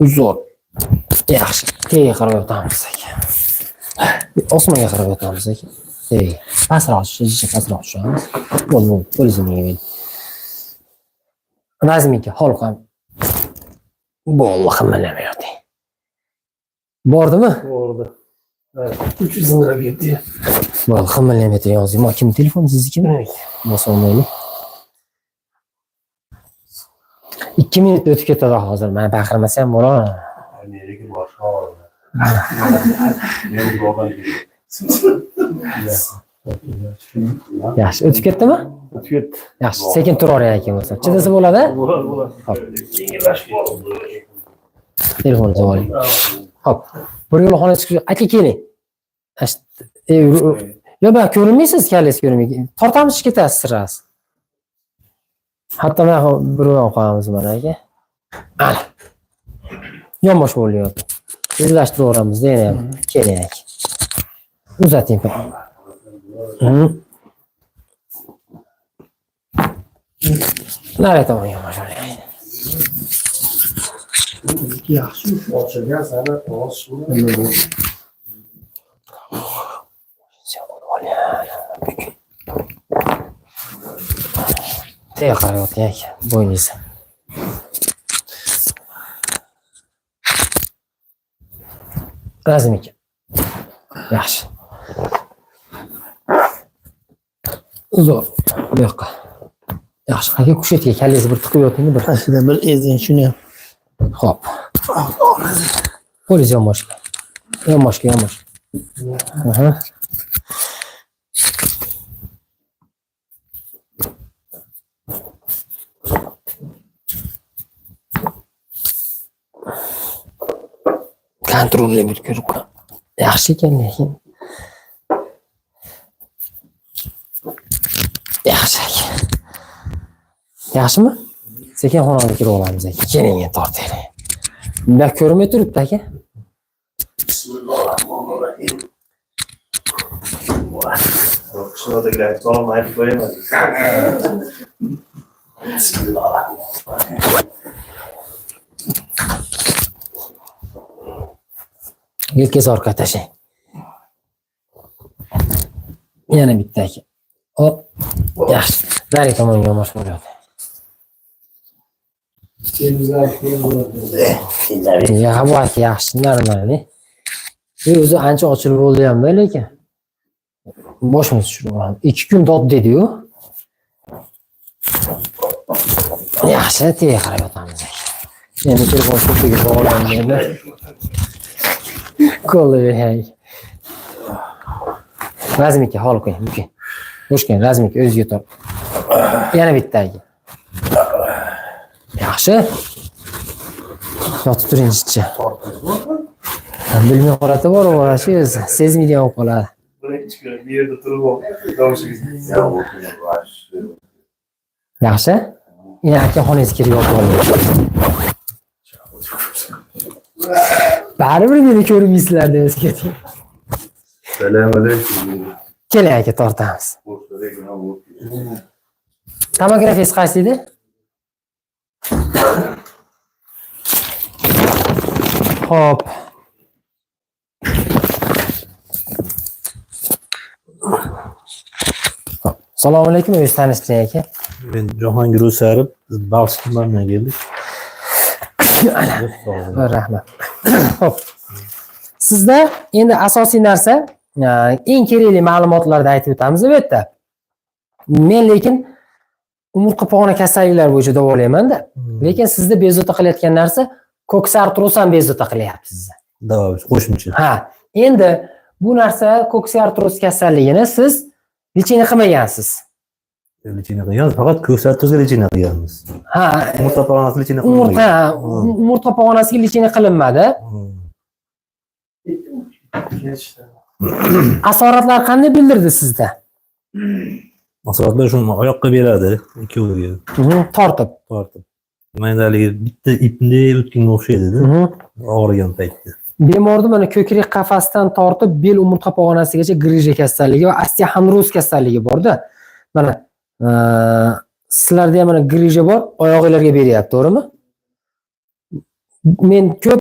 Zo'r. Yaxshi. Tega qarab o'tamiz aka. Osmonga qarab o'tamiz aka. Pastroq tushamiz. Bo'ldi. O'zimga. Nazmika, holqam. Bo'ldi, qimirlamayapti. Bordimi? Bordi. 300 lira ketdi. Bo'ldi, qimirlamayapti yozing. Kim telefon siznikimi? Bosolmaylik. 2 minut o'tib ketadi hozir. Men baqirmasam bo'ladi. Nega boshqa oldi? Men blogan Yaxshi, o'tib ketdimi? O'tib ketdi. Yaxshi, sekin turavering aka bo'lsa. Chidasa bo'ladi? Bo'ladi. Telefonni oling. Hop. Bir yo'l xona chiqib, aka keling. Yo, men ko'rinmaysiz, kallangiz ko'rinmaydi. Tortamiz ketasiz sirasiz. Hatto men bir yo'l qo'yamiz mana aka. Ana. Yonbosh bo'lyapti. O'zlashtirib yana ham. Keling aka. Uzating. Nari tomon yonbosh bo'ling. Yaxshi, ochilgan sana to'g'ri suv. Tega qarayapti aka, bo'yningizni. Razmika. Yaxshi. Zo'r. Bu yoqqa. Yaxshi, aka kushetga kallangizni bir tiqib yoting, bir Aslida bir ezing shuni ham. Hop. Qo'lingiz yonboshga. Yonboshga. Aha. Kontrolli bir ko'rib qo'y. Yaxshi ekan lekin. Yaxshi ekan. Yaxshimi? Sekin xonaga kirib olamiz aka. Keling, tortaylik. Bunday ko'rinmay turibdi aka. Qishloqdagilar salom aytib qo'yamiz. Yelkasi orqa tashlang. Yana bitta aka. Hop. Yaxshi. Nari tomonga yonbosh bo'lyapti. Ya, bu aka yaxshi, normal. O'zi ancha ochilib bo'ldi ham, lekin boshimiz tushirib olamiz. 2 kun dod dedi-yu. Yaxshi, tega qarab o'tamiz aka. Endi telefon shunchaga bog'lanmaydi. Qo'lga hay. Razmika, hol qo'ying, buking. Bo'shkang, Razmika o'ziga top. Yana bitta aka. Yaxshi. Yotib turingizchi. Bilmay qoladi, bor shu sezmaydigan bo'lib qoladi. Birinchi kun bu yerda turib davoshingiz. Yaxshi? Yana aka xonangizga kirib yotib oling. Baribir meni ko'rmaysizlar deb keting. Assalomu alaykum. Keling aka, tortamiz. Tomografiyasi qaysi edi? Hop. Assalomu alaykum, o'zingiz tanishtiring aka. Men Jahongir O'sarov, biz Balch tumanidan keldik. Rahmat. Hop. Sizda endi asosiy narsa, eng kerakli ma'lumotlarni aytib o'tamiz bu yerda. Men lekin umurtqa pog'ona kasalliklari bo'yicha davolayman-da. Lekin sizda bezovta qilayotgan narsa koksartroz ham bezovta qilyapti sizni. Davochi qo'shimcha. Ha, endi bu narsa koksartroz kasalligini siz lecheniya qilmagansiz. Lecheniya qilganmiz, faqat ko'rsatuvga lecheniya qilganmiz. Ha, Umurtqa pog'onasiga lecheniya qilinmagan. Umurtqa pog'onasiga lecheniya qilinmadi. Asoratlar qanday bildirdi sizda? Asoratlar shuni oyoqqa beradi, ikkoviga. Tortib. Maydaligi bitta ipni o'tganga o'xshaydi-da. Og'rigan paytda. Bemorda mana ko'krak qafasdan tortib bel umurtqa pog'onasigacha grija kasalligi va osteoxondroz kasalligi bor-da. Mana sizlarda ham mana grija bor, oyog'ingizlarga beryapti, to'g'rimi? men ko'p